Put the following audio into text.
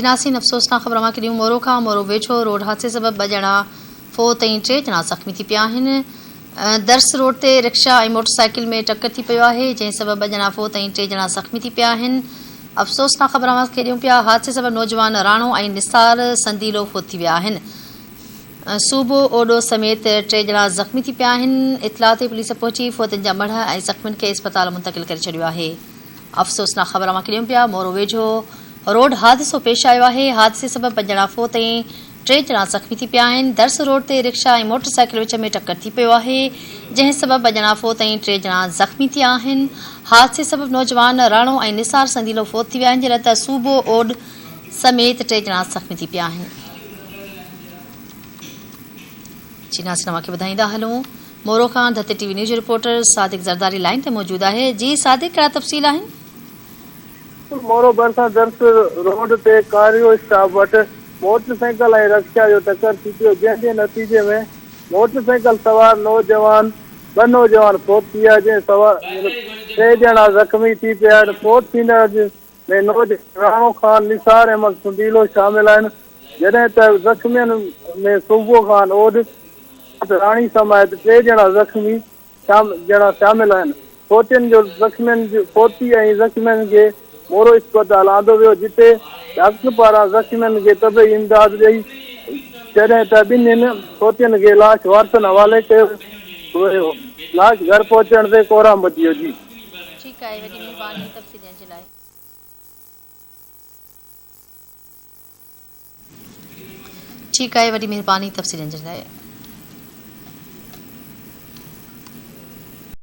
चिनासी अफ़सोसनाक ख़बर मां कॾहिं मोरो खां मोरो वेझो रोड हादसे सबबि 2 ॼणा फ़ौत ऐं 3 ॼणा ज़ख़्मी थी पिया आहिनि। दर्स रोड ते रिक्शा ऐं मोटरसाइकिल में टक्कर थी पियो आहे, जंहिं सबबि 2 ॼणा फ़ौत ऐं 3 ॼणा ज़ख़्मी थी पिया आहिनि। अफ़सोसनाक ख़बर मां ॾियूं पिया हादसे सबबि नौजवान राणो ऐं निसार संदीलो फ़ौत थी विया आहिनि। सूबो ओडो समेत 3 ॼणा ज़ख़्मी थी पिया आहिनि। इतला ते पुलिस पहुची फ़ौतनि जा मढ़ ऐं ज़ख़्मियुनि खे इस्पताल मुंतक़िल करे छॾियो आहे। अफ़सोसनाक ख़बर मां ॾियूं पिया मोरो वेझो रोड हादिसो पेश आयो आहे। हादसे सबबि 2 ॼणा फ़ौत ऐं 3 ॼणा ज़ख़्मी थी पिया आहिनि। दर्स रोड ते रिक्शा ऐं मोटरसाइकिल विच में टक्कर थी पियो आहे, जंहिं सबबि 2 ॼणा फ़ौत ऐं 3 ॼणा ज़ख़्मी थिया आहिनि। हादसे सबबि नौजवान राणो ऐं निसार संदीलो फ़ौत थी विया आहिनि, जॾहिं त सूबो ओड समेत 3 ॼणा ज़ख़्मी थी पिया आहिनि। चिनासी खे ॿुधाईंदा हलूं मोरो खां धते टीवी न्यूज़ रिपोर्टर सादिक ज़रदारी लाइन ते मौजूदु आहे। जी सादिक, कहिड़ा तफ़सील आहिनि? मोरो भरिसां दर्स रोड ते कारियो स्टाफ वटि मोटरसाइकिल ऐं रिक्शा जो टक्कर थी पियो, जंहिं नतीजे में मोटरसाइकिल सवार ॿ नौजवान फ़ौत थी विया, जंहिं सवार 3 ॼणा ज़ख़्मी थी पिया आहिनि। फ़ौत थींदड़ में नौजवान राणो खान, निसार अहमद संदीलो शामिल आहिनि, जॾहिं त ज़ख़्मियुनि में सूबो खान ओड राणी समेत 3 ॼणा ज़ख़्मी शामिल आहिनि। फ़ौती ऐं ज़ख़्मियुनि खे मोरो इस्पताल आंदो वियो, जिते डॉक्टर पारां ज़ख़्मियुनि खे तबी इमदाद ॾेई, जॾहिं त ॿिन्हिनि फ़ौतियुनि खे लाश वारसनि हवाले कयो वियो। लाश घर पहुचण ते कोहराम मची वियो। जी ठीकु आहे, वॾी महिरबानी तफ़सील ॾियण जे लाइ। ठीकु आहे, वॾी महिरबानी तफ़सील ॾियण जे लाइ।